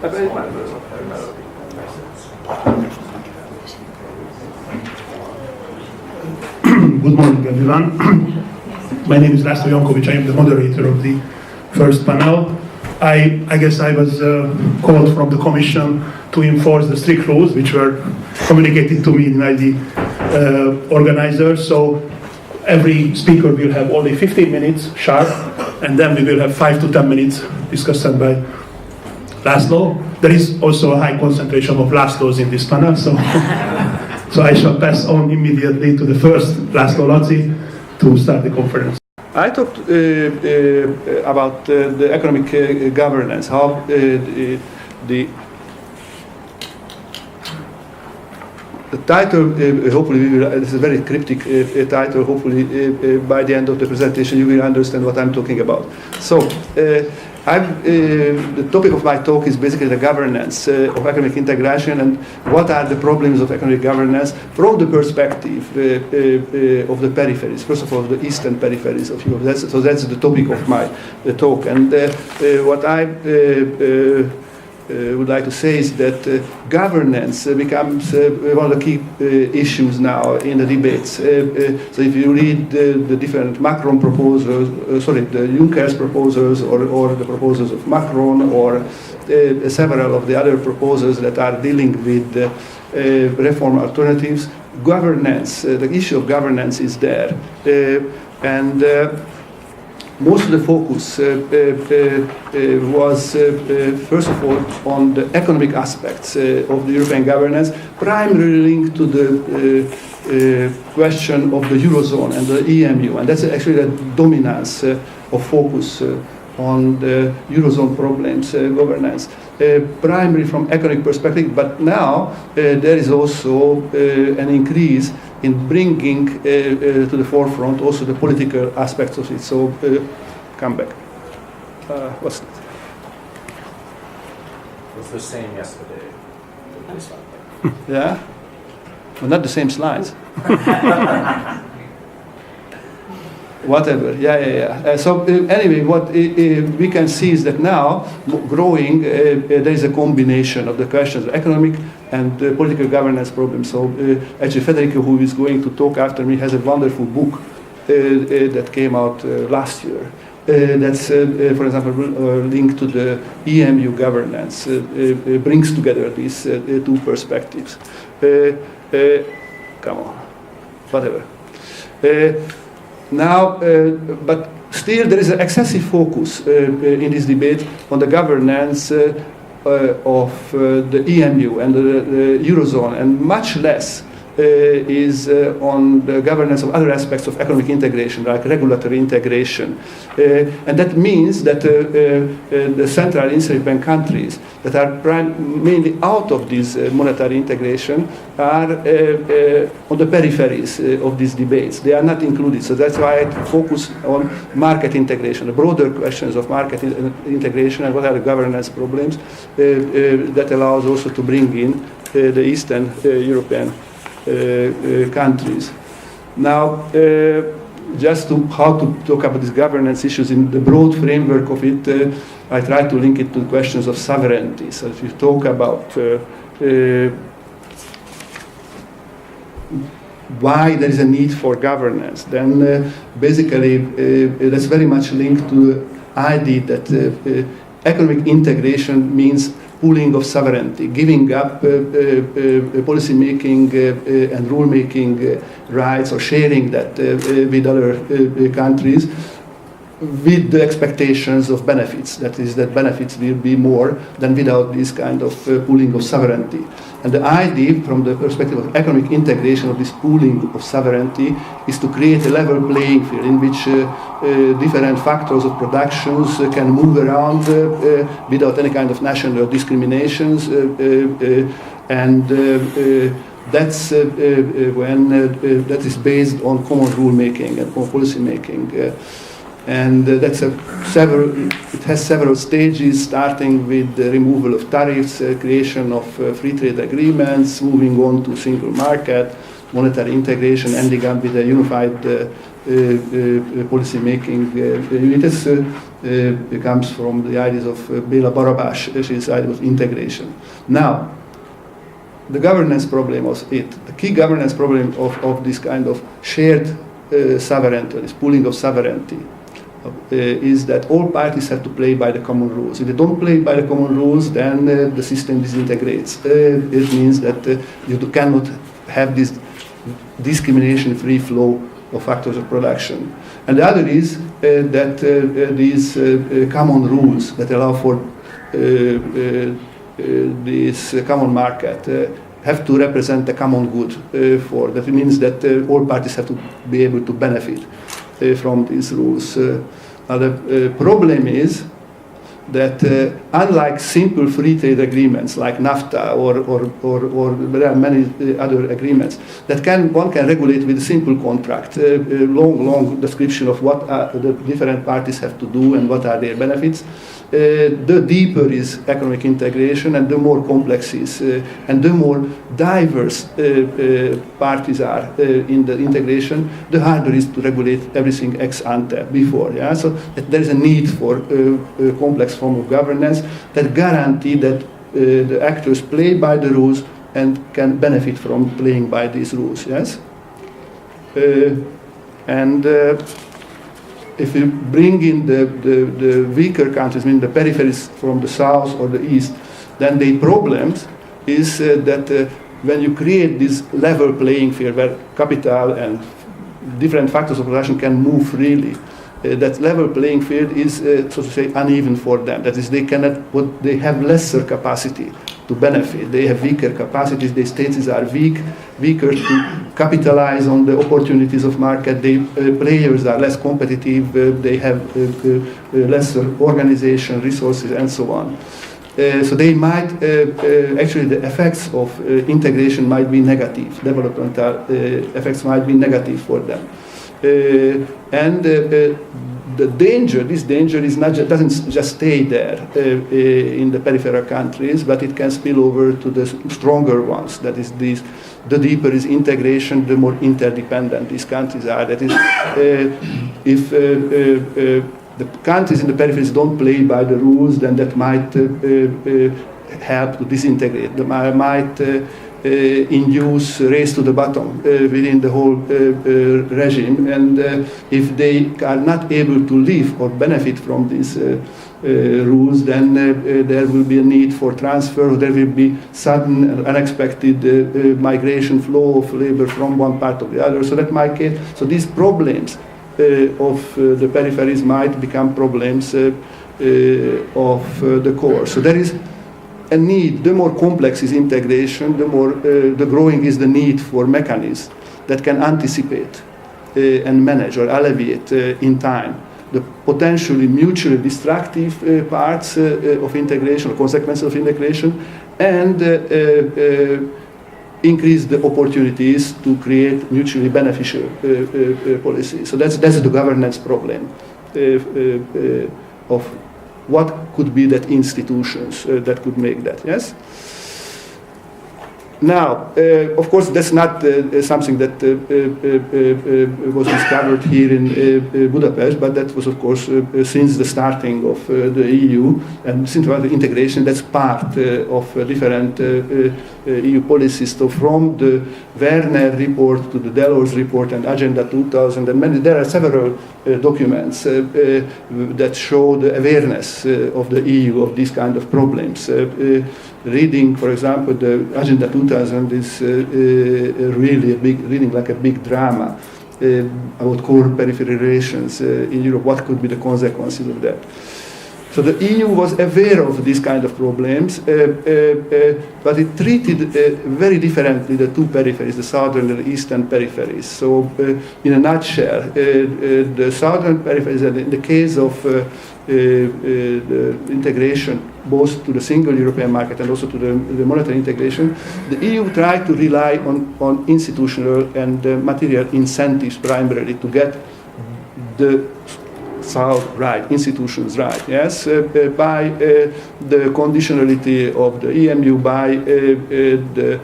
Good morning, everyone. My name is László JANKOVICS. I am the moderator of the first panel. I guess I was called from the Commission to enforce the strict rules which were communicated to me by the organizers. So every speaker will have only 15 minutes sharp, and then we will have 5 to 10 minutes discussed by László. There is also a high concentration of Lászlós in this panel, so so I shall pass on immediately to the first, László Laci, to start the conference. I talked about the economic governance, how the title, hopefully, this is a very cryptic title, hopefully by the end of the presentation you will understand what I'm talking about. So, the topic of my talk is basically the governance of economic integration and what are the problems of economic governance from the perspective of the peripheries. First of all, the eastern peripheries of Europe. So that's the topic of my talk. And what I would like to say is that governance becomes one of the key issues now in the debates. So if you read the different Macron proposals, the Juncker's proposals, or the proposals of Macron, or several of the other proposals that are dealing with reform alternatives, governance, the issue of governance is there. And most of the focus was, first of all, on the economic aspects of the European governance, primarily linked to the question of the Eurozone and the EMU. And that's actually the dominance of focus on the Eurozone problems, governance, primarily from economic perspective. But now there is also an increase in bringing to the forefront also the political aspects of it. So, come back. What's that? It was the same yesterday. Yeah? Well, not the same slides. Whatever, yeah. So anyway, what we can see is that now, growing, there is a combination of the questions of economic and political governance problems. So actually Federico, who is going to talk after me, has a wonderful book that came out last year. That's, for example, linked to the EMU governance, brings together these two perspectives. Come on, whatever. Now, but still there is an excessive focus in this debate on the governance of the EMU and the Eurozone, and much less is on the governance of other aspects of economic integration, like regulatory integration. And that means that the Central and Eastern European countries that are mainly out of this monetary integration are on the peripheries of these debates. They are not included. So that's why I focus on market integration, the broader questions of market integration and what are the governance problems that allows also to bring in the Eastern European countries. Now, just how to talk about these governance issues in the broad framework of it, I try to link it to questions of sovereignty. So if you talk about why there is a need for governance, then basically that's very much linked to the idea that economic integration means pooling of sovereignty, giving up policy making and rule making rights, or sharing that with other countries, with the expectations of benefits. That is, that benefits will be more than without this kind of pooling of sovereignty. And the idea, from the perspective of economic integration of this pooling of sovereignty, is to create a level playing field in which different factors of productions can move around without any kind of national discriminations, and that's when that is based on common rule making and common policy making. And it has several stages, starting with the removal of tariffs, creation of free trade agreements, moving on to single market, monetary integration, ending up with a unified policy making units comes from the ideas of Béla Barabás, his idea of integration. Now, the governance problem was it. The key governance problem of this kind of shared sovereignty, this pooling of sovereignty, is that all parties have to play by the common rules. If they don't play by the common rules, then the system disintegrates. It means that you cannot have this discrimination-free flow of factors of production. And the other is that these common rules that allow for this common market have to represent the common good. That means that all parties have to be able to benefit from these rules. Now the problem is that unlike simple free trade agreements like NAFTA or there are many other agreements that one can regulate with a simple contract, long description of what the different parties have to do and what are their benefits. The deeper is economic integration and the more complex is, and the more diverse parties are in the integration, the harder it is to regulate everything ex ante before. Yeah? So there is a need for a complex form of governance that guarantee that the actors play by the rules and can benefit from playing by these rules. Yes? If you bring in the weaker countries, I mean the peripheries from the south or the east, then the problems is that when you create this level playing field where capital and different factors of production can move freely, that level playing field is, so to say, uneven for them. That is, they have lesser capacity to benefit. They have weaker capacities. The states are weaker to capitalize on the opportunities of market. The players are less competitive. They have lesser organization, resources, and so on. So they might, actually the effects of integration might be negative. Developmental effects might be negative for them. This danger is doesn't just stay there in the peripheral countries, but it can spill over to the stronger ones. That is, the deeper is integration, the more interdependent these countries are. That is, if the countries in the peripheries don't play by the rules, then that might help to disintegrate. That might induce race to the bottom within the whole regime, and if they are not able to live or benefit from these rules, then there will be a need for transfer, or there will be sudden and unexpected migration flow of labor from one part to the other. So that might case, so these problems of the peripheries might become problems of the core. So there is a need. The more complex is integration, the more the growing is the need for mechanisms that can anticipate and manage or alleviate in time the potentially mutually destructive parts of integration or consequences of integration, and increase the opportunities to create mutually beneficial policies. So that's the governance problem of what could be that institutions that could make that, yes? Now, of course, that's not something that was discovered here in Budapest, but that was, of course, since the starting of the EU and since the integration, that's part of different EU policies. So from the Werner report to the Delors report and Agenda 2000, and there are several documents that show the awareness of the EU of these kind of problems. Reading, for example, the Agenda 2000 is really reading like a big drama about core periphery relations in Europe. What could be the consequences of that? So the EU was aware of these kind of problems, but it treated very differently the two peripheries, the southern and the eastern peripheries. So in a nutshell, the southern peripheries, in the case of the integration both to the single European market and also to the monetary integration, the EU tried to rely on institutional and material incentives primarily to get the South right, institutions right, yes, by the conditionality of the EMU, by the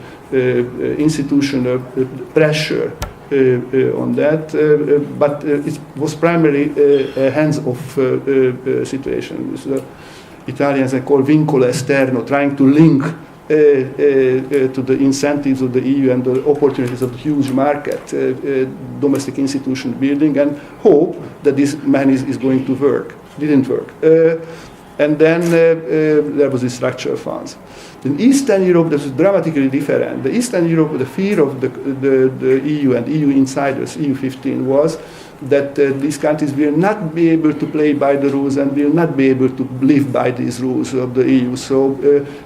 institutional pressure on that, but it was primarily a hands-off situation. So Italians are called vincolo esterno, trying to link to the incentives of the EU and the opportunities of the huge market, domestic institution building, and hope that this mechanism is going to work. Didn't work. And then there was the structural funds. In Eastern Europe, this was dramatically different. The Eastern Europe, the fear of the EU and EU insiders, EU 15, was that these countries will not be able to play by the rules and will not be able to live by these rules of the EU. So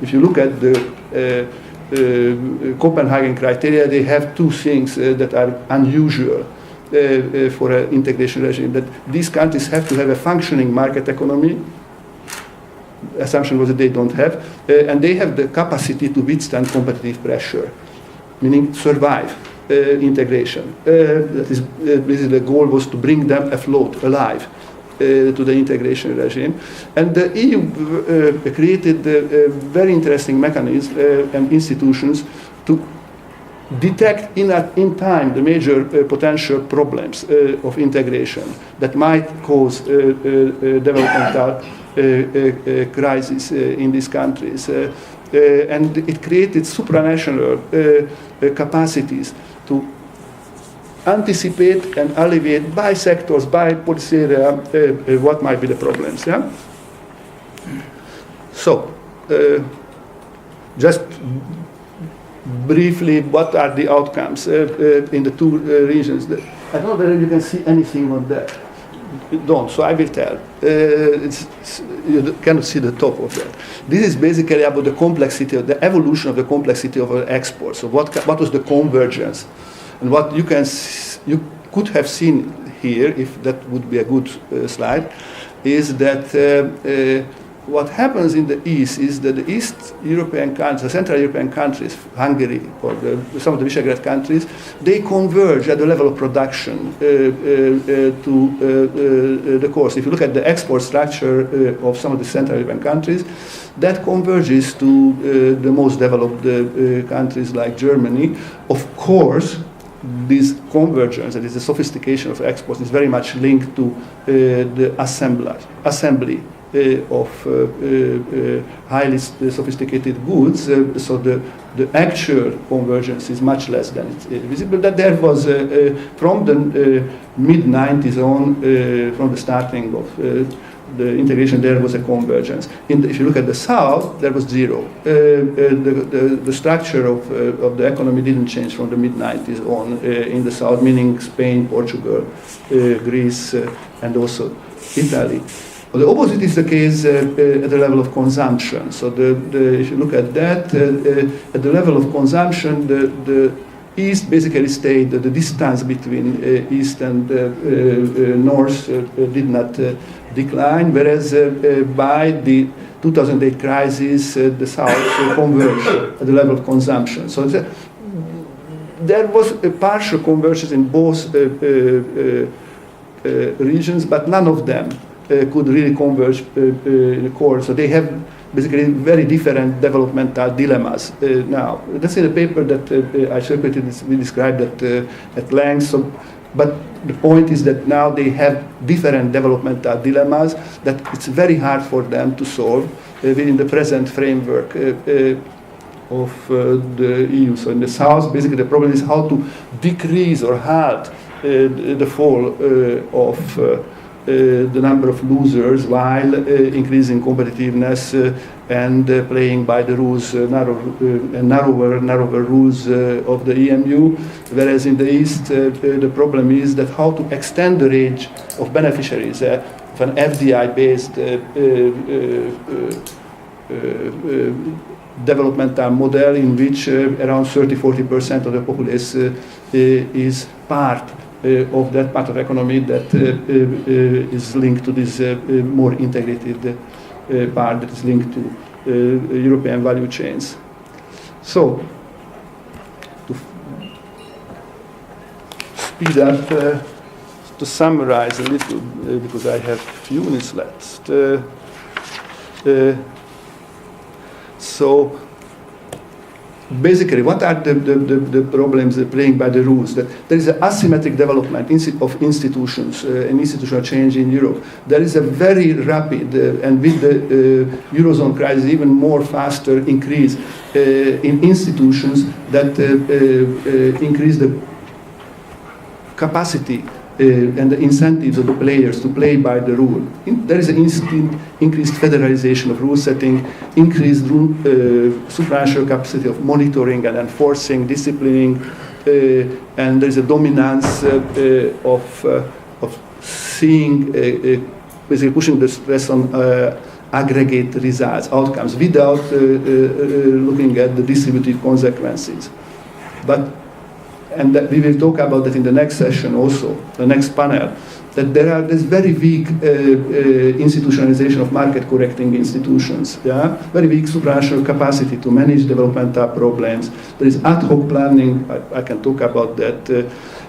if you look at the Copenhagen criteria, they have two things that are unusual for an integration regime, that these countries have to have a functioning market economy. Assumption was that they don't have, and they have the capacity to withstand competitive pressure, meaning survive integration. That is basically the goal was to bring them afloat, alive, to the integration regime. And the EU created very interesting mechanisms and institutions to detect in time the major potential problems of integration that might cause developmental crisis in these countries. And it created supranational capacities to anticipate and alleviate by sectors, by policy area, what might be the problems. Yeah? So, just briefly, what are the outcomes in the two regions? I don't know whether you can see anything on that. You don't, so I will tell. You cannot see the top of that. This is basically about the complexity, the evolution of the complexity of our exports. So what was the convergence? And what you could have seen here, if that would be a good slide, is that what happens in the East is that the East European countries, the Central European countries, Hungary, or some of the Visegrad countries, they converge at the level of production to the course. If you look at the export structure of some of the Central European countries, that converges to the most developed countries like Germany. Of course, this convergence, that is the sophistication of exports, is very much linked to the assembly of highly sophisticated goods, so the actual convergence is much less than it's visible. That there was, from the mid-90s on, from the starting of the integration, there was a convergence. If you look at the South, there was zero. The structure of the economy didn't change from the mid-90s on in the South, meaning Spain, Portugal, Greece, and also Italy. Well, the opposite is the case at the level of consumption. So if you look at that, at the level of consumption, the East basically stayed, the distance between East and North did not decline, whereas by the 2008 crisis, the South converged at the level of consumption. So there was a partial convergence in both regions, but none of them could really converge in the core. So they have basically very different developmental dilemmas now. That's in a paper that I circulated, we described that at length. So, but the point is that now they have different developmental dilemmas that it's very hard for them to solve within the present framework of the EU. So in the South, basically the problem is how to decrease or halt the fall of the number of losers while increasing competitiveness and playing by the rules, narrower rules of the EMU, whereas in the East the problem is that how to extend the range of beneficiaries of an FDI-based developmental model in which around 30-40% of the populace is part of that part of economy that is linked to this more integrated part that is linked to European value chains. So, to speed up, to summarize a little, because I have a few minutes left. So, basically, what are the problems playing by the rules? That there is an asymmetric development of institutions and institutional change in Europe. There is a very rapid, and with the Eurozone crisis, even more faster increase in institutions that increase the capacity and the incentives of the players to play by the rule. There is an increased federalization of rule setting, increased supranational capacity of monitoring and enforcing, disciplining, and there is a dominance of seeing, basically pushing the stress on aggregate results, outcomes, without looking at the distributive consequences. And that we will talk about that in the next session also, the next panel, that there's very weak institutionalization of market-correcting institutions, yeah? Very weak supranational capacity to manage developmental problems. There is ad hoc planning, I can talk about that.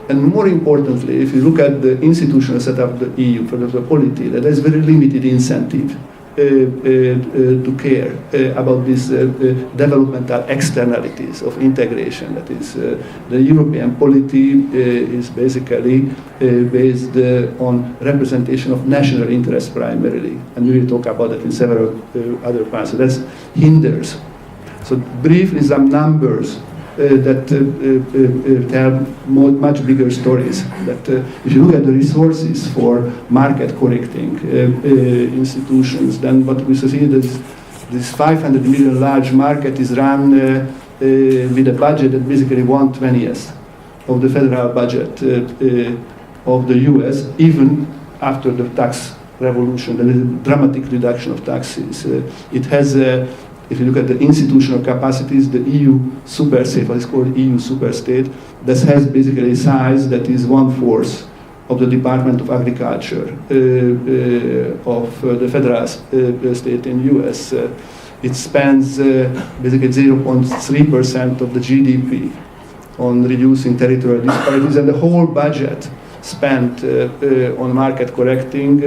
And more importantly, if you look at the institutional setup of the EU, for the polity, there is very limited incentive to care about these developmental externalities of integration. That is, the European polity is basically based on representation of national interests primarily, and we will talk about that in several other parts. So that hinders. So briefly, some numbers that tell much bigger stories. That if you look at the resources for market correcting institutions, then what we see is this 500 million large market is run with a budget that basically 1/20th of the federal budget of the US, even after the tax revolution. There is a dramatic reduction of taxes. It has if you look at the institutional capacities, the EU super state, what is called EU super state, that has basically a size that is 1/4 of the Department of Agriculture of the federal state in US. It spends basically 0.3% of the GDP on reducing territorial disparities, and the whole budget spent on market correcting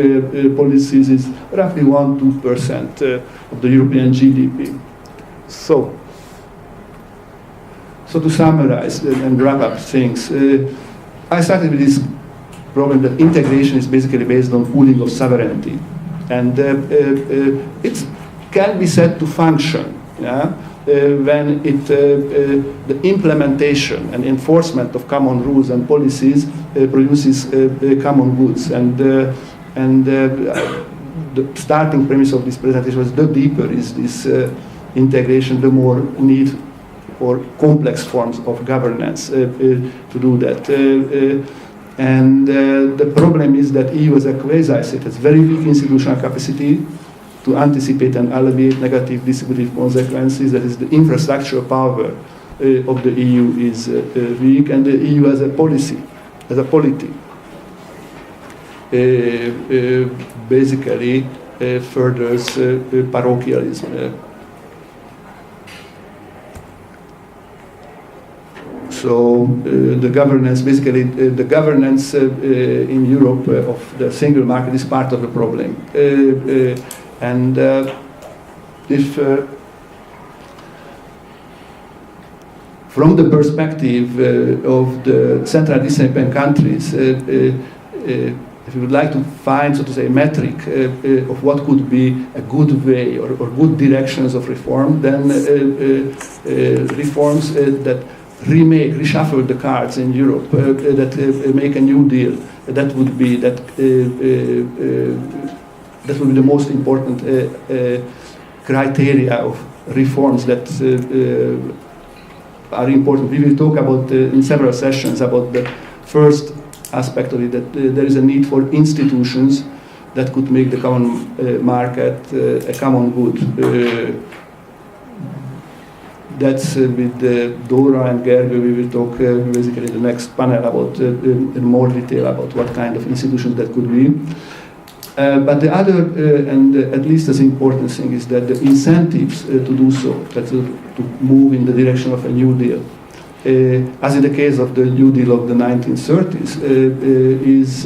policies is roughly 1-2% of the European GDP. So to summarize and wrap up things, I started with this problem that integration is basically based on pooling of sovereignty, and it can be said to function. Yeah? When the implementation and enforcement of common rules and policies produces common goods, and the starting premise of this presentation was the deeper is this integration, the more need for complex forms of governance to do that. And the problem is that EU as a quasi-state has very weak institutional capacity to anticipate and alleviate negative distributive consequences. That is, the infrastructural power of the EU is weak, and the EU as a policy, as a polity, basically furthers parochialism. So the governance, basically the governance in Europe of the single market is part of the problem. And if from the perspective of the Central Eastern European countries, if you would like to find, so to say, a metric of what could be a good way or good directions of reform, then reforms that reshuffle the cards in Europe, that make a new deal, that would be the most important criteria of reforms that are important. We will talk about in several sessions about the first aspect of it, that there is a need for institutions that could make the common market a common good. That's with Dóra and Gergő. We will talk basically in the next panel about in more detail about what kind of institutions that could be. But the other and at least as important thing is that the incentives to do so, to move in the direction of a New Deal, as in the case of the New Deal of the 1930s, is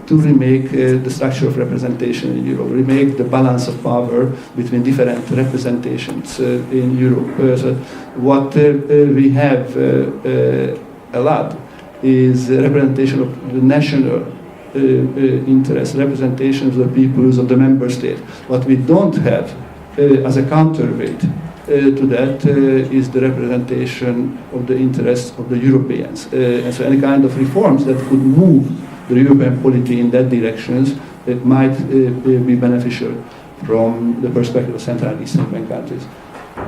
to remake the structure of representation in Europe, remake the balance of power between different representations in Europe. So what we have a lot is representation of the national interest, representations of the peoples of the member state. What we don't have as a counterweight to that is the representation of the interests of the Europeans. And so any kind of reforms that could move the European polity in that direction might be beneficial from the perspective of Central and Eastern European countries.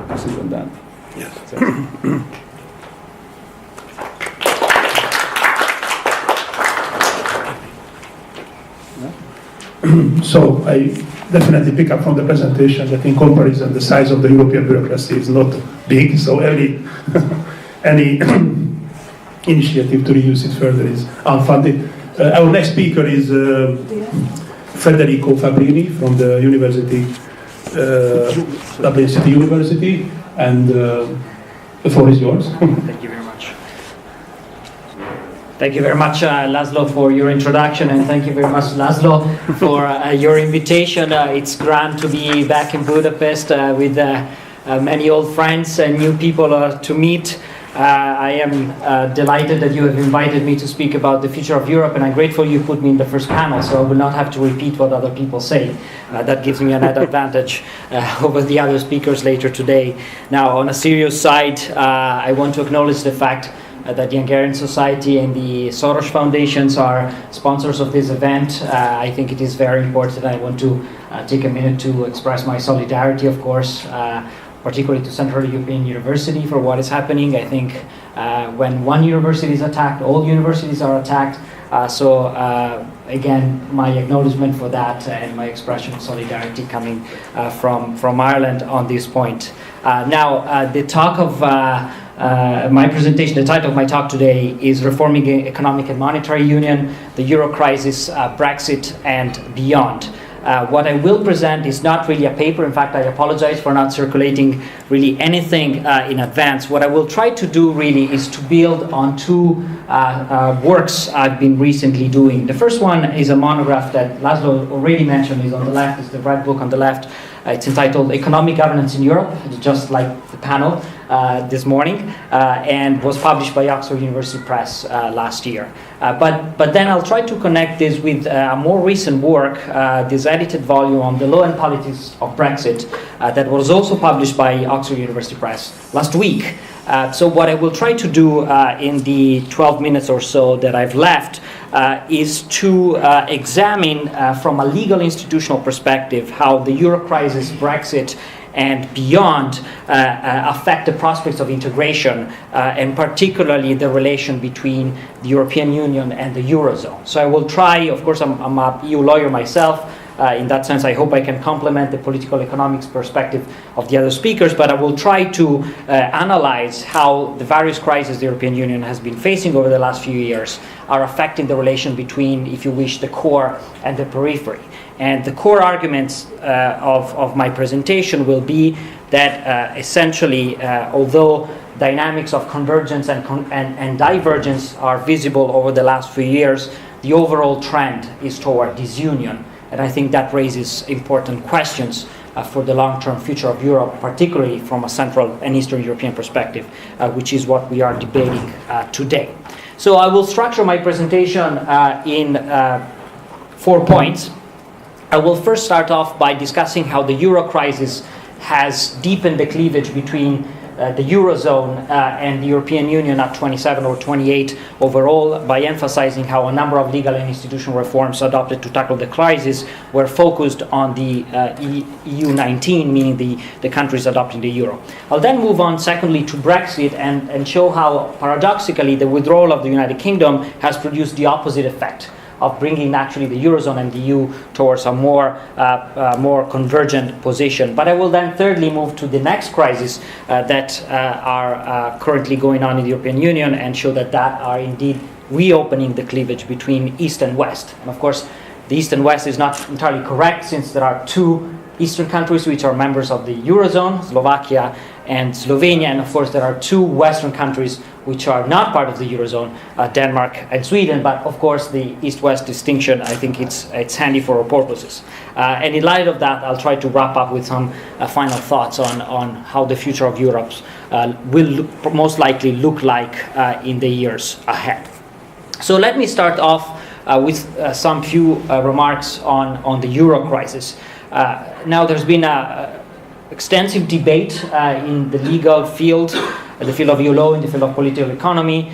This is done. Yes. So I definitely pick up from the presentation that in comparison the size of the European bureaucracy is not big, so any initiative to reduce it further is unfunded. Our next speaker is Federico FABBRINI from the University, Dublin City University, and the floor is yours. Thank you very much. Thank you very much, László, for your introduction, and thank you very much, László, for your invitation. It's grand to be back in Budapest with many old friends and new people to meet. I am delighted that you have invited me to speak about the future of Europe, and I'm grateful you put me in the first panel, so I will not have to repeat what other people say. That gives me an added advantage over the other speakers later today. Now, on a serious side, I want to acknowledge the fact that the Hungarian Society and the Soros Foundations are sponsors of this event. I think it is very important. I want to take a minute to express my solidarity, of course, particularly to Central European University for what is happening. I think when one university is attacked, all universities are attacked. Again, my acknowledgement for that and my expression of solidarity coming from Ireland on this point. The talk of my presentation, the title of my talk today is Reforming Economic and Monetary Union, the Euro Crisis, Brexit and Beyond. What I will present is not really a paper. In fact, I apologize for not circulating really anything in advance. What I will try to do really is to build on two works I've been recently doing. The first one is a monograph that László already mentioned, is on the left, is the red book on the left. It's entitled Economic Governance in Europe, just like the panel this morning, and was published by Oxford University Press last year. But then I'll try to connect this with a more recent work, this edited volume on the law and politics of Brexit, that was also published by Oxford University Press last week. So what I will try to do in the 12 minutes or so that I've left is to examine from a legal institutional perspective how the Euro crisis, Brexit, and beyond affect the prospects of integration, and particularly the relation between the European Union and the Eurozone. So I will try, of course, I'm an EU lawyer myself. In that sense, I hope I can complement the political economics perspective of the other speakers, but I will try to analyze how the various crises the European Union has been facing over the last few years are affecting the relation between, if you wish, the core and the periphery. And the core arguments of my presentation will be that essentially, although dynamics of convergence and divergence are visible over the last few years, the overall trend is toward disunion. And I think that raises important questions for the long-term future of Europe, particularly from a Central and Eastern European perspective, which is what we are debating today. So I will structure my presentation in 4 points. I will first start off by discussing how the Euro crisis has deepened the cleavage between the Eurozone and the European Union at 27 or 28 overall, by emphasizing how a number of legal and institutional reforms adopted to tackle the crisis were focused on the EU 19, meaning the countries adopting the euro. I'll then move on, secondly, to Brexit and show how, paradoxically, the withdrawal of the United Kingdom has produced the opposite effect of bringing actually the Eurozone and the EU towards a more convergent position. But I will then thirdly move to the next crisis that are currently going on in the European Union and show that are indeed reopening the cleavage between East and West. And of course, the East and West is not entirely correct, since there are two Eastern countries which are members of the Eurozone, Slovakia and Slovenia, and of course there are 2 Western countries which are not part of the Eurozone, Denmark and Sweden, but of course the East-West distinction, I think it's handy for our purposes. And in light of that, I'll try to wrap up with some final thoughts on how the future of Europe will most likely look like in the years ahead. So let me start off with some few remarks on the Euro crisis. Now there's been extensive debate in the legal field, the field of EU law, in the field of political economy,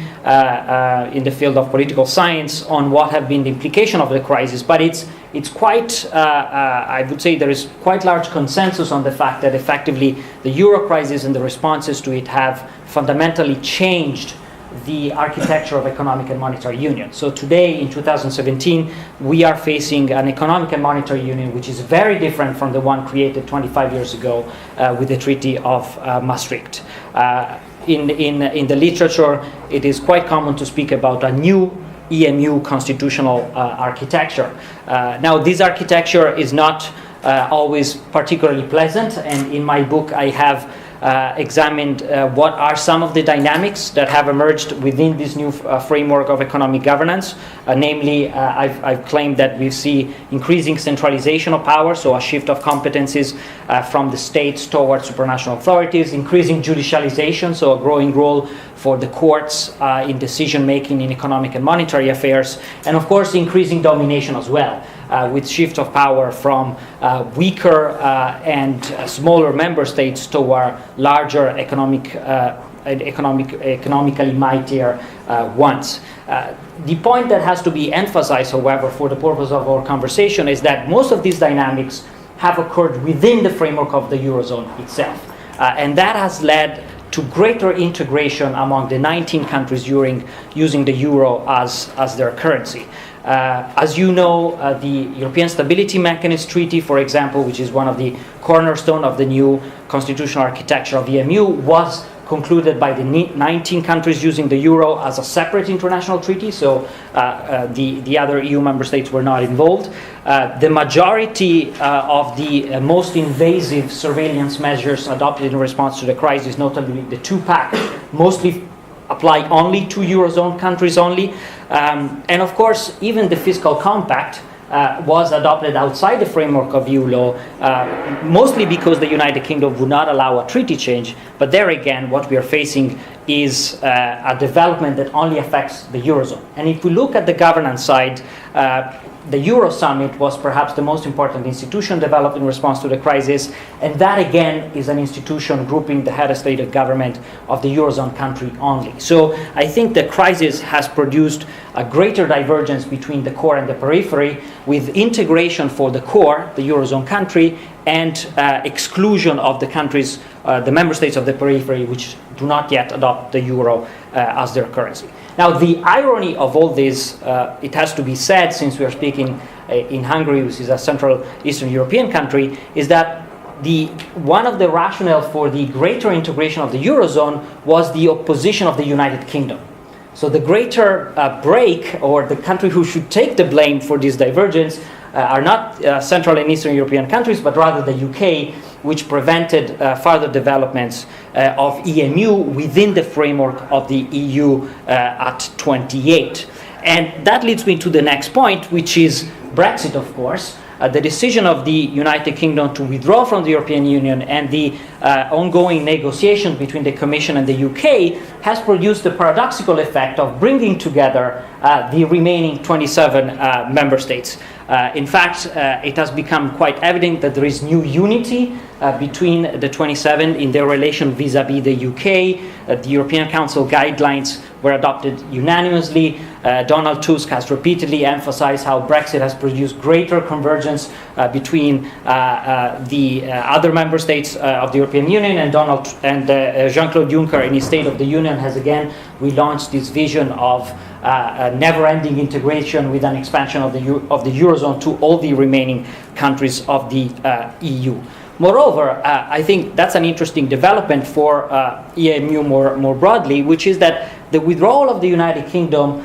in the field of political science, on what have been the implication of the crisis. But it's quite, I would say there is quite large consensus on the fact that effectively the Euro crisis and the responses to it have fundamentally changed the architecture of economic and monetary union. So today, in 2017, we are facing an economic and monetary union which is very different from the one created 25 years ago with the Treaty of Maastricht. In the literature, it is quite common to speak about a new EMU constitutional architecture. Now, this architecture is not always particularly pleasant, and in my book I have examined what are some of the dynamics that have emerged within this new framework of economic governance. Namely, I've claimed that we see increasing centralization of power, so a shift of competencies from the states towards supranational authorities, increasing judicialization, so a growing role for the courts in decision-making in economic and monetary affairs, and of course increasing domination as well. With shift of power from weaker and smaller member states toward larger economically mightier ones. The point that has to be emphasized, however, for the purpose of our conversation is that most of these dynamics have occurred within the framework of the Eurozone itself. And that has led to greater integration among the 19 countries using the euro as their currency. As you know, the European Stability Mechanism Treaty, for example, which is one of the cornerstones of the new constitutional architecture of EMU, was concluded by the 19 countries using the euro as a separate international treaty, so the other EU member states were not involved. The majority of the most invasive surveillance measures adopted in response to the crisis, notably the two-pack, mostly apply only to Eurozone countries only. And of course, even the Fiscal Compact was adopted outside the framework of EU law, mostly because the United Kingdom would not allow a treaty change. But there again, what we are facing is a development that only affects the Eurozone. And if we look at the governance side, the Euro Summit was perhaps the most important institution developed in response to the crisis, and that again is an institution grouping the head of state of government of the Eurozone country only. So I think the crisis has produced a greater divergence between the core and the periphery, with integration for the core, the Eurozone country, and exclusion of the countries, the member states of the periphery, which do not yet adopt the euro as their currency. Now, the irony of all this, it has to be said, since we are speaking in Hungary, which is a Central Eastern European country, is that one of the rationale for the greater integration of the Eurozone was the opposition of the United Kingdom. So the greater break, or the country who should take the blame for this divergence, are not Central and Eastern European countries, but rather the UK, which prevented further developments of EMU within the framework of the EU at 28. And that leads me to the next point, which is Brexit, of course. The decision of the United Kingdom to withdraw from the European Union and the ongoing negotiations between the Commission and the UK has produced the paradoxical effect of bringing together the remaining 27 member states. In fact, it has become quite evident that there is new unity between the 27 in their relation vis-à-vis the UK. The European Council guidelines were adopted unanimously. Donald Tusk has repeatedly emphasized how Brexit has produced greater convergence between the other member states of the European Union, and Jean-Claude Juncker in his State of the Union has again relaunched this vision of never-ending integration with an expansion of the Eurozone to all the remaining countries of the EU. Moreover, I think that's an interesting development for EMU more broadly, which is that the withdrawal of the United Kingdom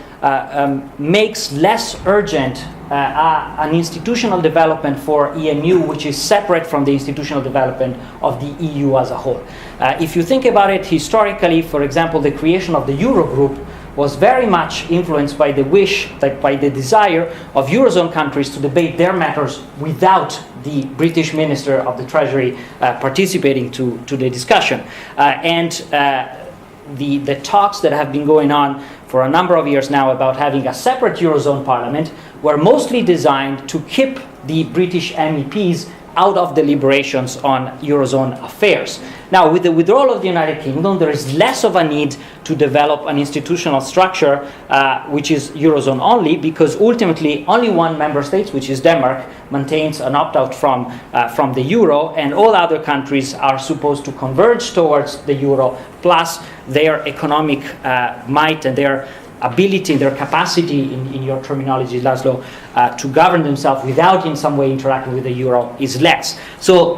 makes less urgent an institutional development for EMU, which is separate from the institutional development of the EU as a whole. If you think about it historically, for example, the creation of the Eurogroup was very much influenced by the wish, by the desire of Eurozone countries to debate their matters without the British Minister of the Treasury participating to the discussion. The talks that have been going on for a number of years now about having a separate Eurozone parliament were mostly designed to keep the British MEPs out of deliberations on Eurozone affairs. Now, with the withdrawal of the United Kingdom, there is less of a need to develop an institutional structure which is Eurozone only, because ultimately only one member state, which is Denmark, maintains an opt-out from the euro, and all other countries are supposed to converge towards the euro, plus their economic might and their ability, their capacity, in your terminology, László, to govern themselves without in some way interacting with the euro is less. So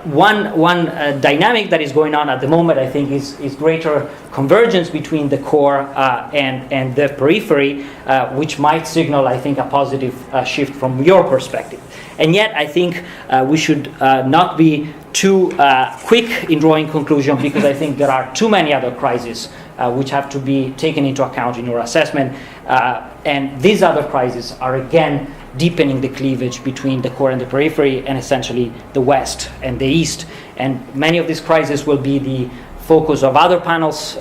one dynamic that is going on at the moment, I think, is greater convergence between the core and the periphery, which might signal, I think, a positive shift from your perspective. And yet, I think we should not be too quick in drawing conclusion, because I think there are too many other crises which have to be taken into account in your assessment. And these other crises are again deepening the cleavage between the core and the periphery, and essentially the West and the East. And many of these crises will be the focus of other panels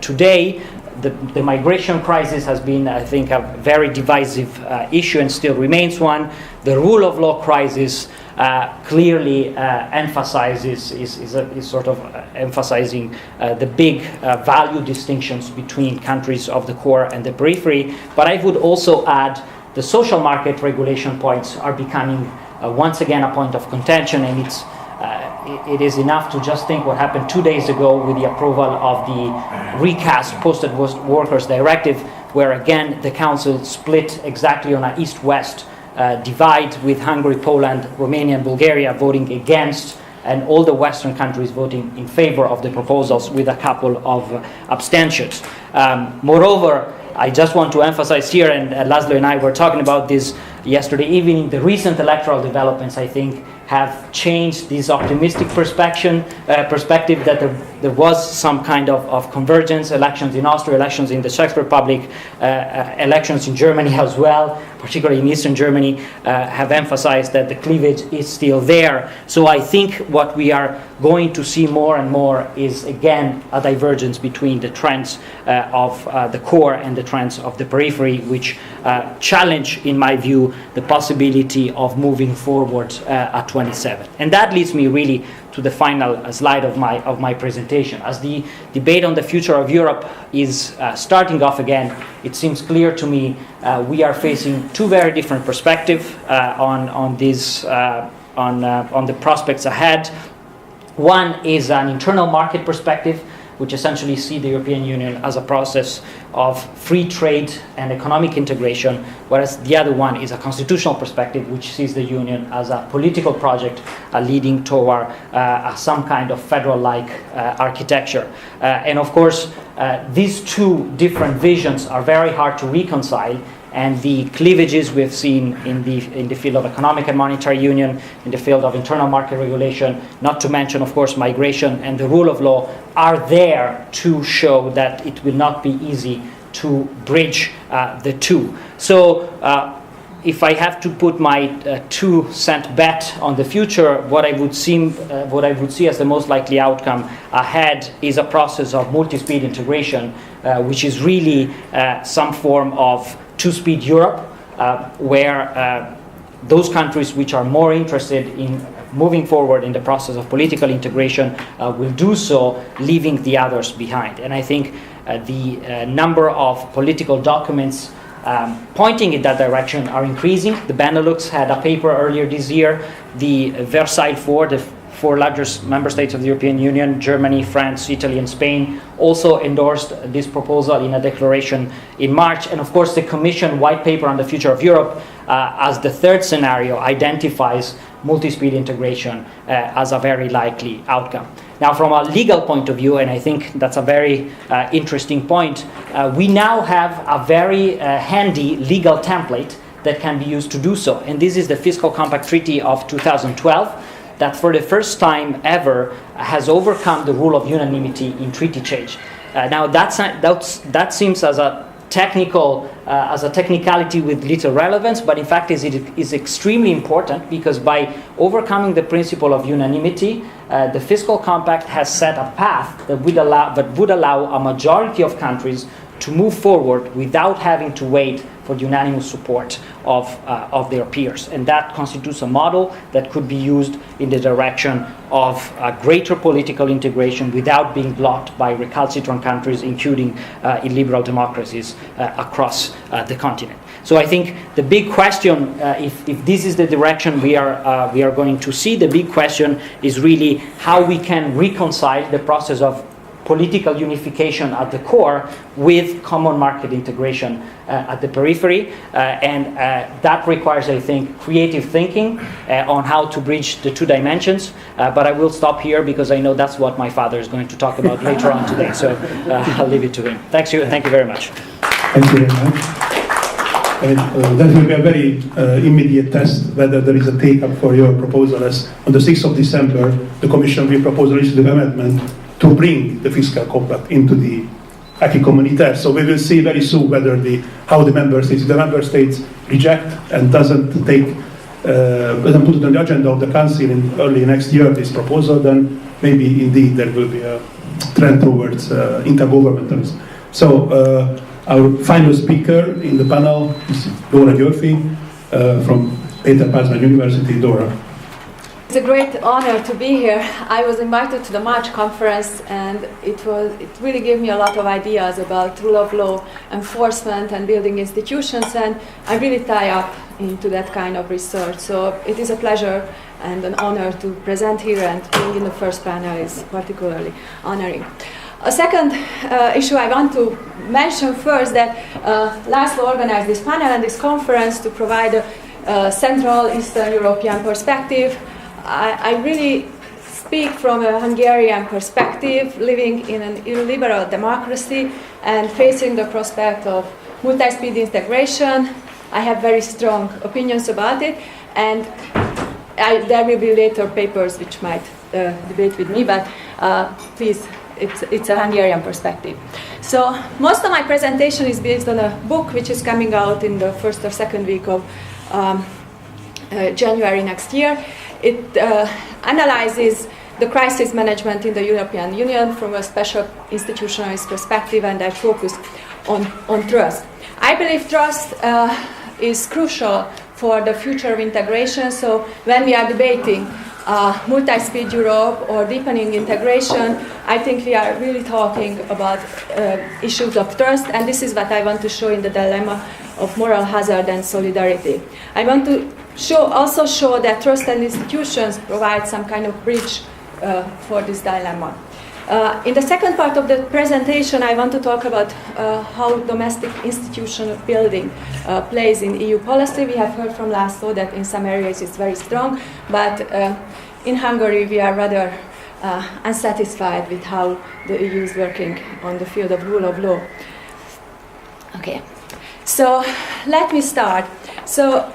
today. The migration crisis has been, I think, a very divisive issue and still remains one. The rule of law crisis clearly emphasizes, is sort of emphasizing the big value distinctions between countries of the core and the periphery. But I would also add the social market regulation points are becoming once again a point of contention, and it is enough to just think what happened 2 days ago with the approval of the recast Posted Workers Directive, where again the Council split exactly on an East-West divide, with Hungary, Poland, Romania and Bulgaria voting against, and all the Western countries voting in favor of the proposals, with a couple of abstentions. Moreover, I just want to emphasize here, and László and I were talking about this yesterday evening, the recent electoral developments, I think, have changed this optimistic perspective that there was some kind of convergence. Elections in Austria, elections in the Czech Republic, elections in Germany as well, particularly in Eastern Germany, have emphasized that the cleavage is still there. So I think what we are going to see more and more is, again, a divergence between the trends of the core and the trends of the periphery, which challenge, in my view, the possibility of moving forward at 27. And that leads me really to the final slide of my presentation. As the debate on the future of Europe is starting off again, it seems clear to me we are facing two very different perspectives on the prospects ahead. One is an internal market perspective, which essentially see the European Union as a process of free trade and economic integration, whereas the other one is a constitutional perspective, which sees the Union as a political project leading toward some kind of federal-like architecture. And of course, these two different visions are very hard to reconcile, and the cleavages we've seen in the field of economic and monetary union, in the field of internal market regulation, not to mention, of course, migration and the rule of law, are there to show that it will not be easy to bridge the two. So if I have to put my 2-cent bet on the future, what I would see as the most likely outcome ahead is a process of multi-speed integration, which is really some form of two-speed Europe, where those countries which are more interested in moving forward in the process of political integration will do so, leaving the others behind. And I think the number of political documents pointing in that direction are increasing. The Benelux had a paper earlier this year. The Versailles 4, the 4 largest member states of the European Union, Germany, France, Italy, and Spain, also endorsed this proposal in a declaration in March. And of course, the Commission white paper on the future of Europe, as the third scenario, identifies multi-speed integration as a very likely outcome. Now, from a legal point of view, and I think that's a very interesting point, we now have a very handy legal template that can be used to do so. And this is the Fiscal Compact Treaty of 2012 that for the first time ever has overcome the rule of unanimity in treaty change. Now, that seems as a technicality with little relevance, but in fact it is extremely important, because by overcoming the principle of unanimity, the Fiscal Compact has set a path that would allow a majority of countries to move forward without having to wait for the unanimous support of their peers. And that constitutes a model that could be used in the direction of greater political integration without being blocked by recalcitrant countries, including illiberal democracies across the continent. So I think the big question, if this is the direction we are going to see, the big question is really how we can reconcile the process of political unification at the core with common market integration at the periphery, and that requires, I think, creative thinking on how to bridge the two dimensions, but I will stop here because I know that's what my father is going to talk about later on today, so I'll leave it to him. Thank you very much. Thank you very much. That will be a very immediate test whether there is a take-up for your proposal, as on the 6th of December the Commission will propose a legislative amendment to bring the fiscal compact into the acquis communautaire. So we will see very soon whether how the member states reject and doesn't put it on the agenda of the Council in early next year, this proposal, then maybe indeed there will be a trend towards intergovernmentalism. So our final speaker in the panel is Dóra GYomRFFY from Péter Pázmány University. Dóra. It's a great honor to be here. I was invited to the March conference, and it really gave me a lot of ideas about rule of law enforcement and building institutions, and I really tie up into that kind of research. So it is a pleasure and an honor to present here, and being in the first panel is particularly honoring. A second issue I want to mention first, that László organized this panel and this conference to provide a Central Eastern European perspective. I really speak from a Hungarian perspective, living in an illiberal democracy and facing the prospect of multi-speed integration. I have very strong opinions about it, and there will be later papers which might debate with me, but please, it's a Hungarian perspective. So most of my presentation is based on a book which is coming out in the first or second week of January next year. It analyzes the crisis management in the European Union from a special institutionalist perspective, and I focus on trust. I believe trust is crucial for the future of integration, so when we are debating multi-speed Europe or deepening integration, I think we are really talking about issues of trust, and this is what I want to show in the dilemma of moral hazard and solidarity. I want to also show that trust and institutions provide some kind of bridge for this dilemma. In the second part of the presentation, I want to talk about how domestic institutional building plays in EU policy. We have heard from László that in some areas it's very strong, but in Hungary we are rather unsatisfied with how the EU is working on the field of rule of law. Okay, so let me start. So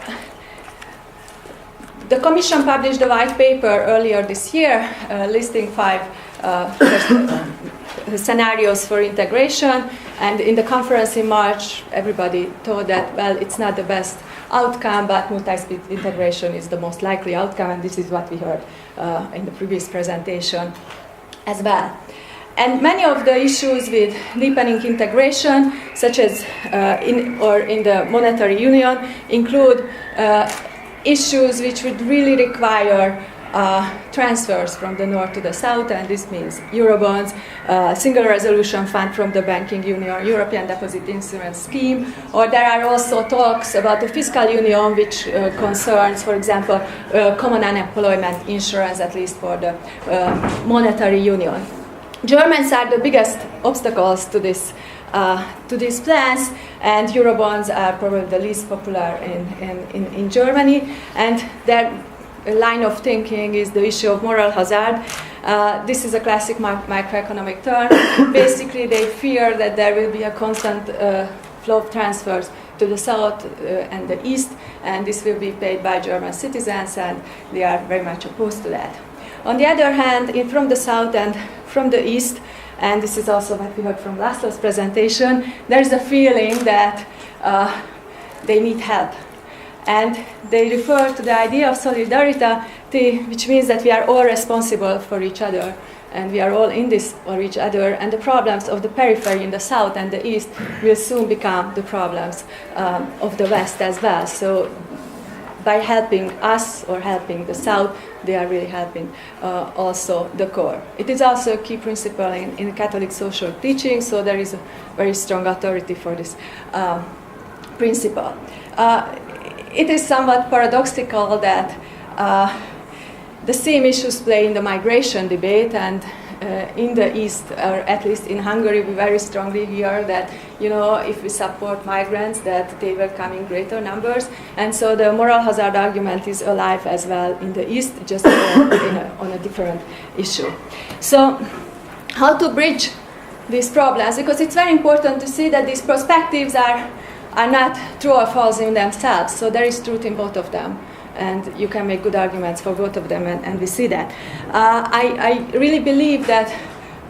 the Commission published a white paper earlier this year listing 5 scenarios for integration, and in the conference in March everybody thought that, well, it's not the best outcome, but multi-speed integration is the most likely outcome, and this is what we heard in the previous presentation as well. And many of the issues with deepening integration, such as in the monetary union, include issues which would really require transfers from the north to the south, and this means Eurobonds, Single Resolution Fund from the Banking Union, European Deposit Insurance Scheme, or there are also talks about the fiscal union which concerns, for example, common unemployment insurance, at least for the monetary union. Germans are the biggest obstacles to these plans, and Eurobonds are probably the least popular in Germany, and there line of thinking is the issue of moral hazard. This is a classic microeconomic term. Basically, they fear that there will be a constant flow of transfers to the south and the east, and this will be paid by German citizens, and they are very much opposed to that. On the other hand, from the south and from the east, and this is also what we heard from László's presentation, there is a feeling that they need help. And they refer to the idea of solidarity, which means that we are all responsible for each other, and we are all in this for each other, and the problems of the periphery in the south and the east will soon become the problems of the west as well. So by helping us or helping the south, they are really helping also the core. It is also a key principle in Catholic social teaching, so there is a very strong authority for this principle. It is somewhat paradoxical that the same issues play in the migration debate, and in the East, or at least in Hungary, we very strongly hear that, you know, if we support migrants, that they will come in greater numbers. And so the moral hazard argument is alive as well in the East, just on a different issue. So how to bridge these problems? Because it's very important to see that these perspectives are not true or false in themselves. So there is truth in both of them, and you can make good arguments for both of them, and we see that. I really believe that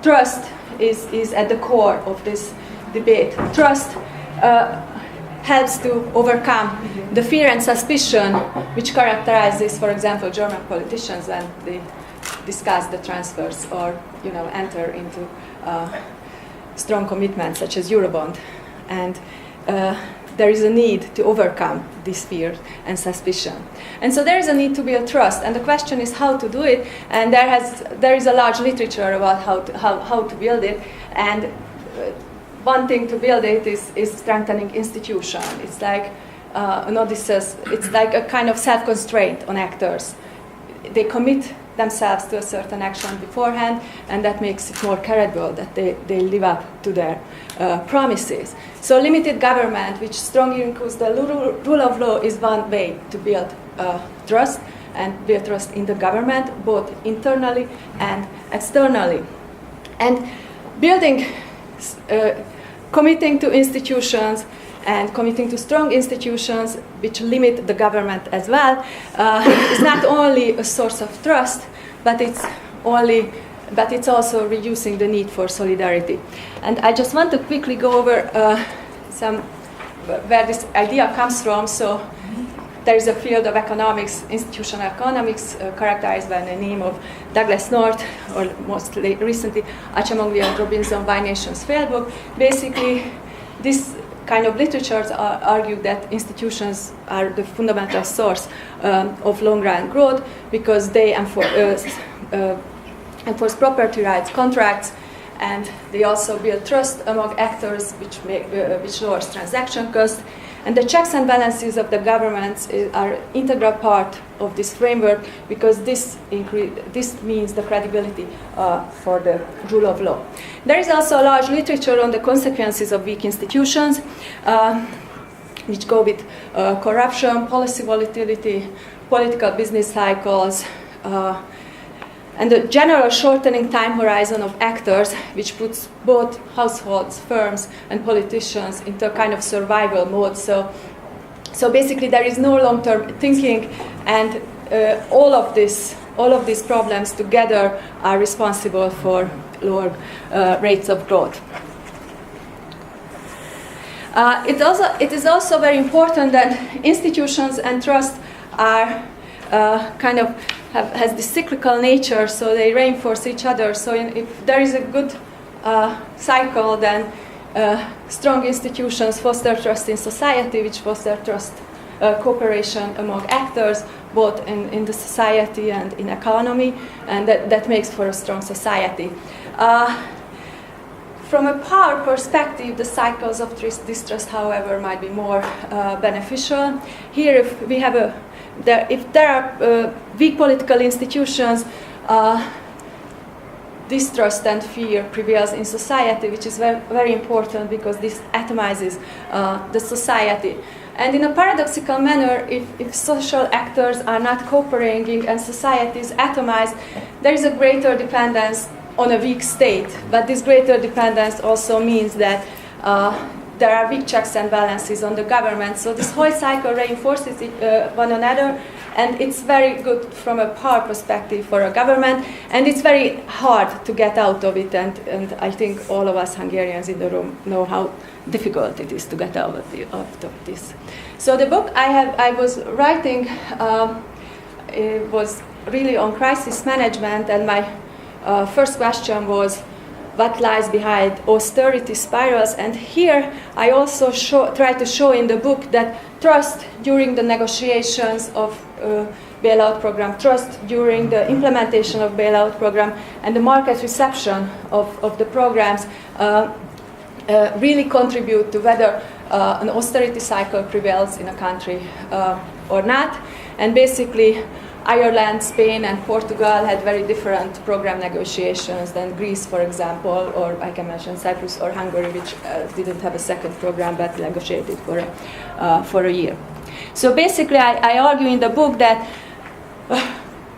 trust is at the core of this debate. Trust helps to overcome the fear and suspicion which characterizes, for example, German politicians when they discuss the transfers or, you know, enter into strong commitments such as Eurobond. And there is a need to overcome this fear and suspicion. And so there is a need to build trust, and the question is how to do it, and there is a large literature about how to build it, and one thing to build it is strengthening institution. It's like an Odysseus, it's like a kind of self-constraint on actors. They commit themselves to a certain action beforehand, and that makes it more credible that they live up to their promises. So limited government, which strongly includes the rule of law, is one way to build trust, and build trust in the government, both internally and externally. And building, committing to institutions, and committing to strong institutions which limit the government as well is not only a source of trust, but it's also reducing the need for solidarity. And I just want to quickly go over where this idea comes from. So there is a field of economics, institutional economics, characterized by the name of Douglas North, or most recently Acemoglu and Robinson, Why Nations Fail book. Basically, this kind of literatures argue that institutions are the fundamental source of long-run growth, because they enforce property rights, contracts, and they also build trust among actors, which lowers transaction costs. And the checks and balances of the governments are integral part of this framework, because this means the credibility for the rule of law. There is also a large literature on the consequences of weak institutions, which go with corruption, policy volatility, political business cycles, and the general shortening time horizon of actors, which puts both households, firms, and politicians into a kind of survival mode. So basically, there is no long-term thinking, and all of these problems together are responsible for lower rates of growth. It is also very important that institutions and trust are has this cyclical nature, so they reinforce each other. So if there is a good cycle, then strong institutions foster trust in society, which foster trust, cooperation among actors, both in the society and in economy, and that makes for a strong society. From a power perspective, the cycles of distrust, however, might be more beneficial. Here, if we have if there are weak political institutions, distrust and fear prevails in society, which is very, very important because this atomizes the society. And in a paradoxical manner, if social actors are not cooperating and society is atomized, there is a greater dependence on a weak state. But this greater dependence also means that there are weak checks and balances on the government. So this whole cycle reinforces one another, and it's very good from a power perspective for a government, and it's very hard to get out of it, and I think all of us Hungarians in the room know how difficult it is to get out of this. So the book I was writing it was really on crisis management, and my first question was, what lies behind austerity spirals? And here I also try to show in the book that trust during the negotiations of bailout program, trust during the implementation of bailout program, and the market reception of the programs really contribute to whether an austerity cycle prevails in a country or not. And basically, Ireland, Spain, and Portugal had very different program negotiations than Greece, for example, or I can mention Cyprus or Hungary, which didn't have a second program but negotiated for a year. So basically, I argue in the book that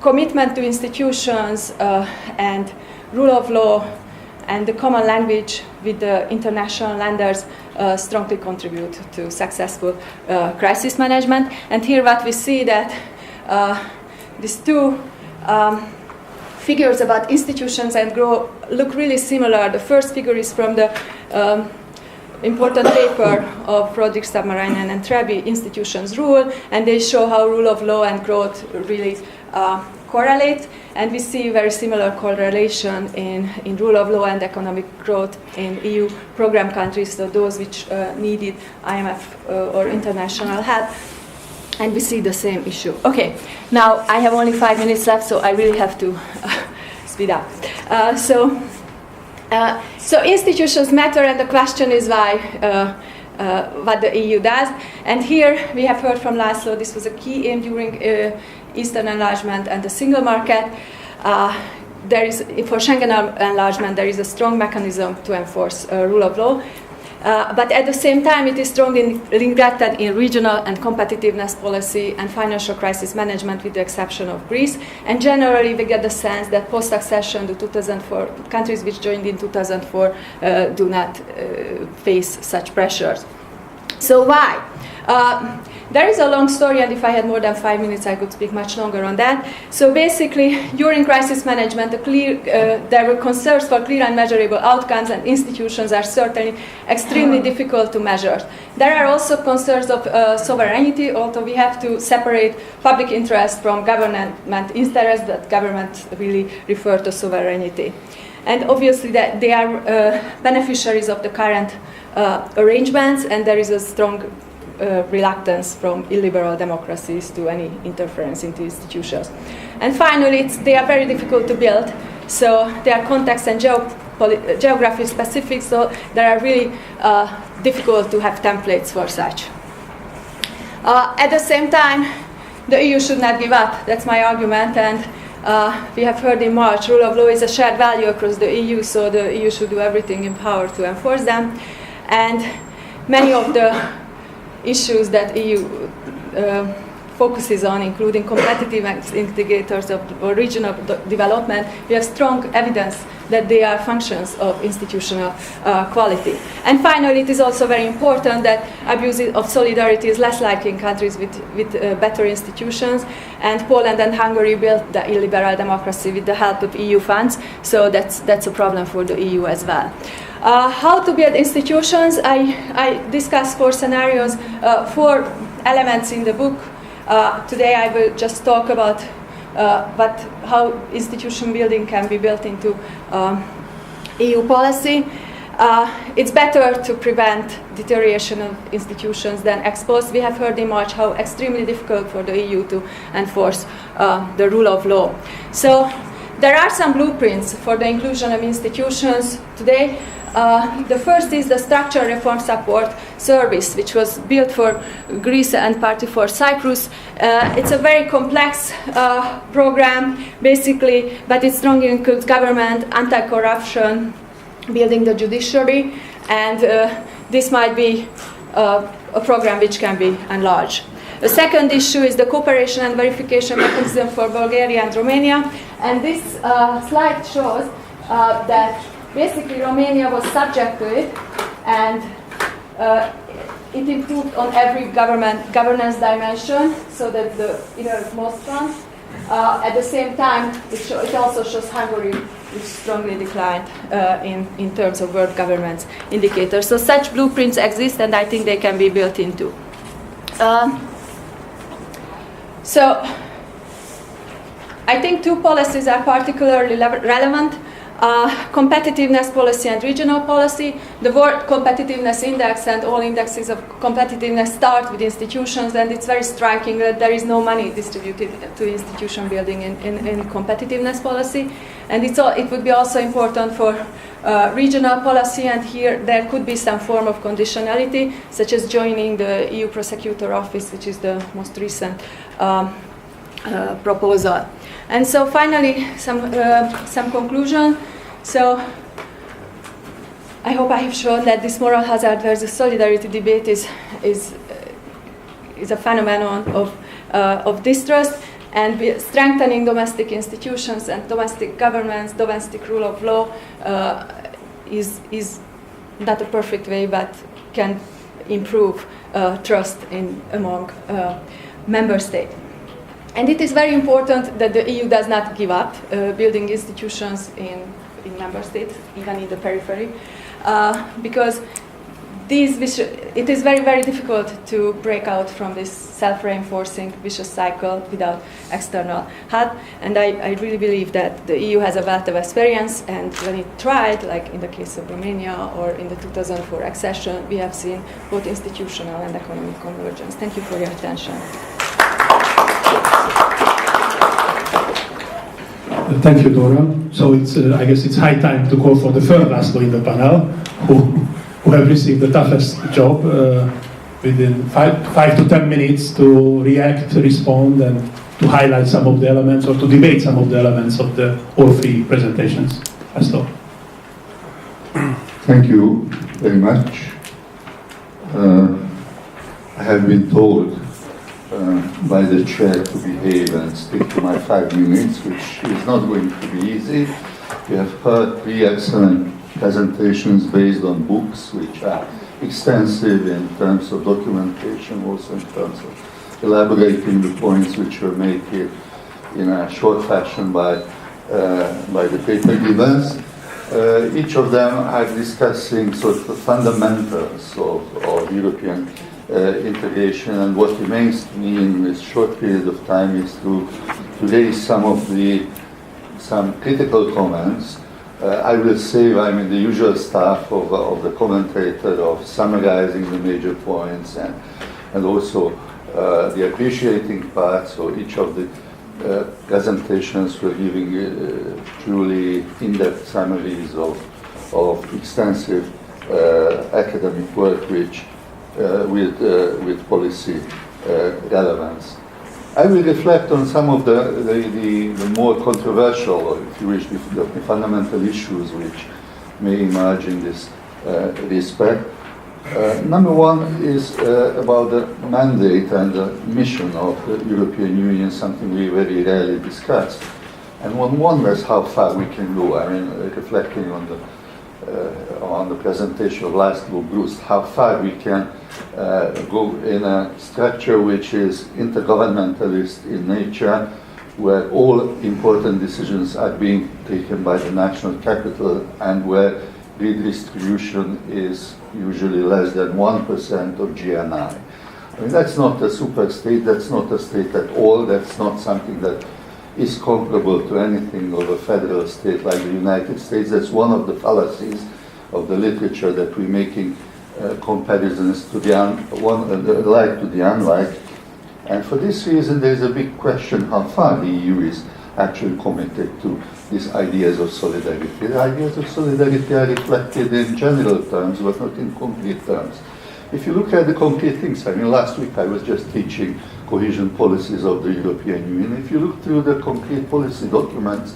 commitment to institutions and rule of law and the common language with the international lenders strongly contribute to successful crisis management. And here what we see that these two figures about institutions and growth look really similar. The first figure is from the important paper of Roderick Submarinen and Trebi, Institutions Rule, and they show how rule of law and growth really correlate. And we see very similar correlation in rule of law and economic growth in EU program countries, so those which needed IMF or international help. And we see the same issue. Okay, now I have only 5 minutes left, so I really have to speed up. So institutions matter, and the question is why, what the EU does. And here we have heard from László, this was a key aim during Eastern enlargement and the single market. There is, for Schengen enlargement, there is a strong mechanism to enforce rule of law. But at the same time, it is strongly neglected in regional and competitiveness policy and financial crisis management, with the exception of Greece. And generally, we get the sense that post-accession, the 2004 countries which joined in 2004 do not face such pressures. So why? There is a long story, and if I had more than 5 minutes, I could speak much longer on that. So basically, during crisis management, there were concerns for clear and measurable outcomes, and institutions are certainly extremely difficult to measure. There are also concerns of sovereignty, although we have to separate public interest from government interest, that government really refer to sovereignty. And obviously, that they are beneficiaries of the current arrangements, and there is a strong reluctance from illiberal democracies to any interference into institutions. And finally, they are very difficult to build, so they are context and geography specific, so they are really difficult to have templates for such. At the same time, the EU should not give up. That's my argument, and we have heard in March, rule of law is a shared value across the EU, so the EU should do everything in power to enforce them. And many of the issues that EU focuses on, including competitive indicators of regional development, we have strong evidence that they are functions of institutional quality. And finally, it is also very important that abuse of solidarity is less likely in countries with better institutions, and Poland and Hungary built the illiberal democracy with the help of EU funds, so that's a problem for the EU as well. How to build institutions? I discussed 4 scenarios, 4 elements in the book. Today I will just talk about how institution building can be built into EU policy. It's better to prevent deterioration of institutions than expose. We have heard in March how extremely difficult for the EU to enforce the rule of law. So There are some blueprints for the inclusion of institutions today. The first is the Structural Reform Support Service, which was built for Greece and partly for Cyprus. It's a very complex program, basically, but it strongly includes government, anti-corruption, building the judiciary, and this might be a program which can be enlarged. The second issue is the cooperation and verification mechanism for Bulgaria and Romania, and this slide shows that basically Romania was subject to it, and it improved on every governance dimension, so that the innermost one. At the same time, it also shows Hungary, which strongly declined in terms of world governance indicators. So such blueprints exist, and I think they can be built into. So I think two policies are particularly relevant. Competitiveness policy and regional policy. The World Competitiveness Index and all indexes of competitiveness start with institutions, and it's very striking that there is no money distributed to institution building in competitiveness policy. And it would be also important for regional policy, and here there could be some form of conditionality, such as joining the EU Prosecutor Office, which is the most recent proposal. And so finally, some conclusion. So I hope I have shown that this moral hazard versus solidarity debate is a phenomenon of distrust, and strengthening domestic institutions and domestic governments, domestic rule of law is not a perfect way, but can improve trust among member states. And it is very important that the EU does not give up building institutions in member states, even in the periphery, because it is very, very difficult to break out from this self-reinforcing vicious cycle without external help. And I really believe that the EU has a wealth of experience, and when it tried, like in the case of Romania or in the 2004 accession, we have seen both institutional and economic convergence. Thank you for your attention. Thank you, Dora. So I guess it's high time to call for the third László in the panel, who have received the toughest job within 5 to 10 minutes to react, respond, and to highlight some of the elements or to debate some of the elements of all three presentations. László. Thank you very much. I have been told by the chair to behave and stick to my 5 minutes, which is not going to be easy. We have heard 3 excellent presentations based on books, which are extensive in terms of documentation, also in terms of elaborating the points which were made here in a short fashion by the paper givers. Each of them are discussing sort of the fundamentals of European integration, and what remains to me in this short period of time is to raise some critical comments. I will save, I mean, the usual stuff of the commentator, of summarizing the major points and also the appreciating part. So each of the presentations were giving truly in-depth summaries of extensive academic work with policy relevance. I will reflect on some of the more controversial, or if you wish, the fundamental issues which may emerge in this respect. Number one is about the mandate and the mission of the European Union, something we very rarely discuss. And one wonders how far we can go. I mean, reflecting on the presentation of László BRUSZT, how far we can go in a structure which is intergovernmentalist in nature, where all important decisions are being taken by the national capital and where redistribution is usually less than 1% of GNI. I mean, that's not a super state, that's not a state at all, that's not something that is comparable to anything of a federal state like the United States. That's one of the fallacies of the literature, that we're making comparisons to the like to the unlike. And for this reason, there is a big question how far the EU is actually committed to these ideas of solidarity. The ideas of solidarity are reflected in general terms, but not in concrete terms. If you look at the concrete things, I mean, last week I was just teaching cohesion policies of the European Union. If you look through the concrete policy documents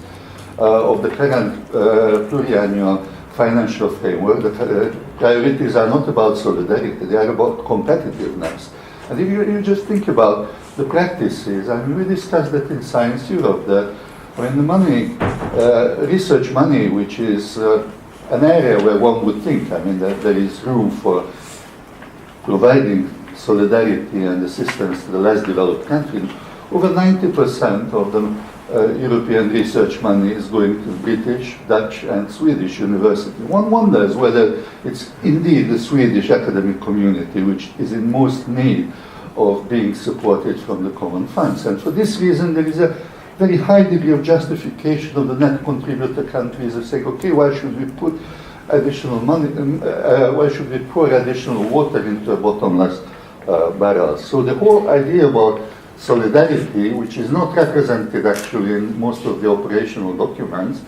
of the current pluriannual financial framework, the priorities are not about solidarity, they are about competitiveness. And if you just think about the practices, I mean, we discussed that in Science Europe, that when the money, research money, which is an area where one would think, I mean, that there is room for providing solidarity and assistance to the less developed countries, over 90% of the European research money is going to British, Dutch and Swedish universities. One wonders whether it's indeed the Swedish academic community which is in most need of being supported from the common funds. And for this reason there is a very high degree of justification of the net contributor countries of saying, okay, why should we put additional money, why should we pour additional water into a bottomless barrel? So the whole idea about solidarity, which is not represented actually in most of the operational documents,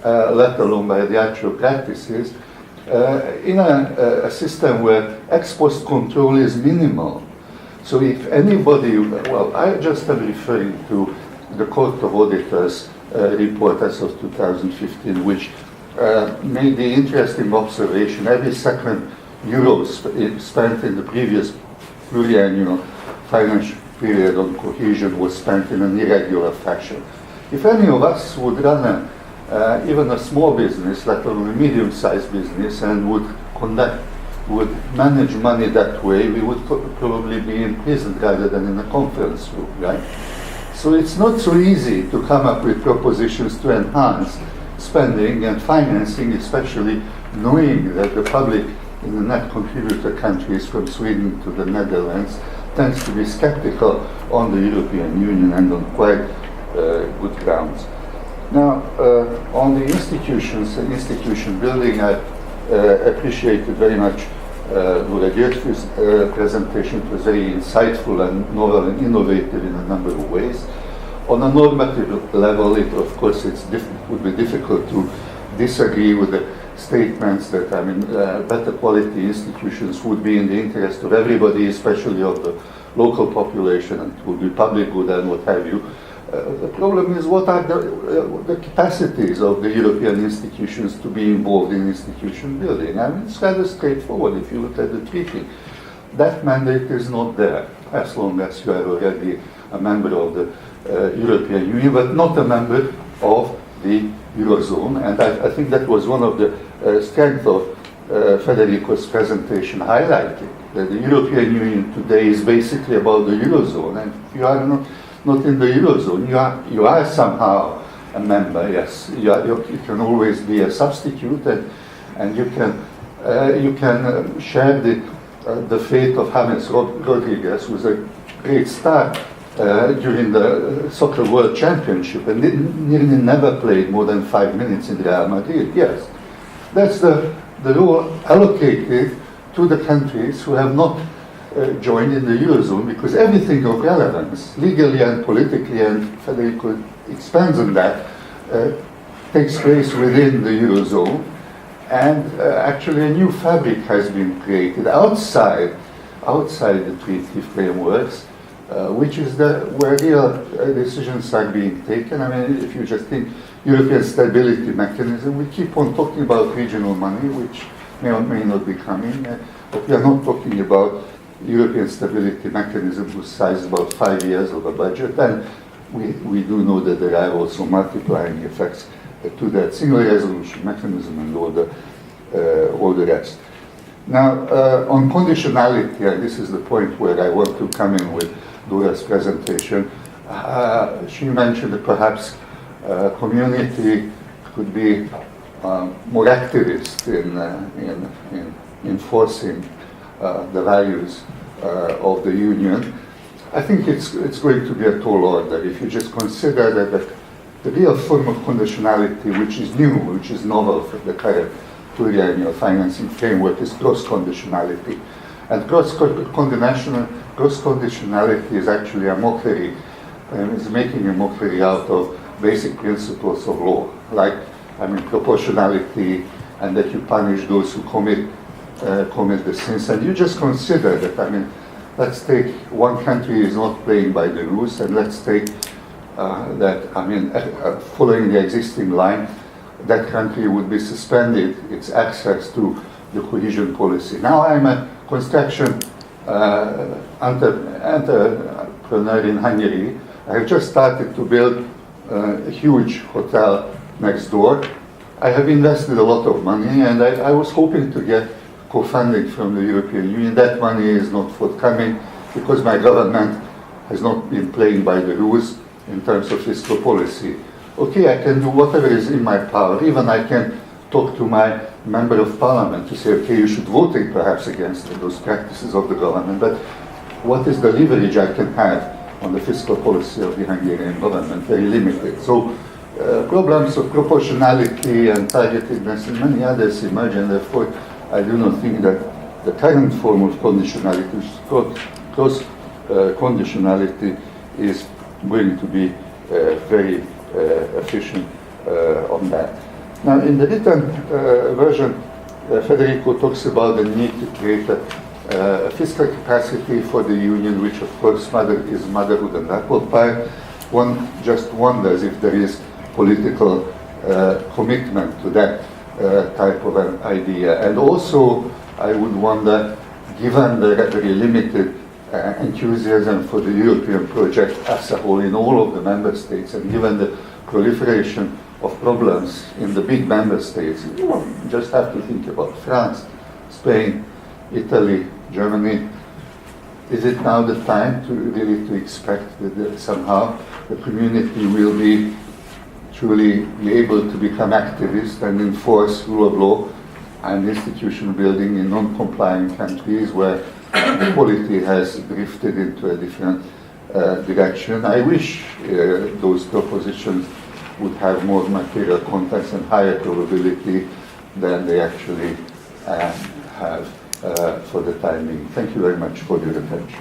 let alone by the actual practices, in a system where ex post control is minimal. So if anybody, well, I just am referring to the Court of Auditors report as of 2015, which made the interesting observation: every second euro spent in the previous pluriannual financial period on cohesion was spent in an irregular fashion. If any of us would run even a small business, let alone a medium-sized business, and would manage money that way, we would probably be in prison rather than in a conference room, right? So it's not so easy to come up with propositions to enhance spending and financing, especially knowing that the public in the net contributor countries from Sweden to the Netherlands tends to be skeptical on the European Union and on quite good grounds. Now, on the institutions and institution building, I appreciated very much Dóra GY's presentation. It was very insightful and novel and innovative in a number of ways. On a normative level, of course, it would be difficult to disagree with the statements that, I mean, better quality institutions would be in the interest of everybody, especially of the local population, and would be public good and what have you. The problem is, what are the capacities of the European institutions to be involved in institution building? I mean, it's rather straightforward if you look at the treaty. That mandate is not there, as long as you are already a member of the European Union, but not a member of the Eurozone. And I think that was one of the strengths of Federico's presentation, highlighting that the European Union today is basically about the Eurozone. And if you are not in the Eurozone, you are somehow a member, yes. You can always be a substitute, and you can share the fate of James Rodriguez, who was a great star during the Soccer World Championship and nearly never played more than 5 minutes in Real Madrid. Yes, that's the role allocated to the countries who have not joined in the Eurozone, because everything of relevance, legally and politically, and Federico expands on that, takes place within the Eurozone. And actually a new fabric has been created outside the treaty frameworks, which is where real decisions are being taken. I mean, if you just think European stability mechanism, we keep on talking about regional money, which may or may not be coming, but we are not talking about European stability mechanism whose size is about 5 years of a budget, and we do know that there are also multiplying effects to that single resolution mechanism and all the rest. Now, on conditionality, and this is the point where I want to come in with Dóra's presentation, she mentioned that perhaps community could be more activist in enforcing the values of the Union. I think it's going to be a tall order if you just consider that the real form of conditionality, which is new, which is novel for the current pluriannual financing framework, is cross-conditionality. And cross-conditionality is actually a mockery, and is making a mockery out of basic principles of law, like, I mean, proportionality, and that you punish those who commit the sins. And you just consider that, I mean, let's take one country is not playing by the rules, and let's take that, I mean, following the existing line, that country would be suspended its access to the cohesion policy. Now I'm a construction entrepreneur in Hungary. I have just started to build a huge hotel next door. I have invested a lot of money, and I was hoping to get co-funding from the European Union. That money is not forthcoming because my government has not been playing by the rules in terms of fiscal policy. Okay, I can do whatever is in my power. Even I can talk to my member of parliament to say, okay, you should vote perhaps against those practices of the government, but what is the leverage I can have on the fiscal policy of the Hungarian government? Very limited. So problems of proportionality and targetedness and many others emerge, and therefore I do not think that the current form of conditionality, which is cross conditionality, is going to be very efficient on that. Now, in the written version, Federico talks about the need to create a fiscal capacity for the Union, which of course is motherhood and apple pie. One just wonders if there is political commitment to that type of an idea. And also, I would wonder, given the very limited enthusiasm for the European project as a whole in all of the member states, and given the proliferation of problems in the big member states, you just have to think about France, Spain, Italy, Germany. Is it now the time to really to expect that somehow the community will be truly be able to become activists and enforce rule of law and institution building in non-compliant countries where quality has drifted into a different direction? I wish those propositions would have more material context and higher probability than they actually have for the time being. Thank you very much for your attention.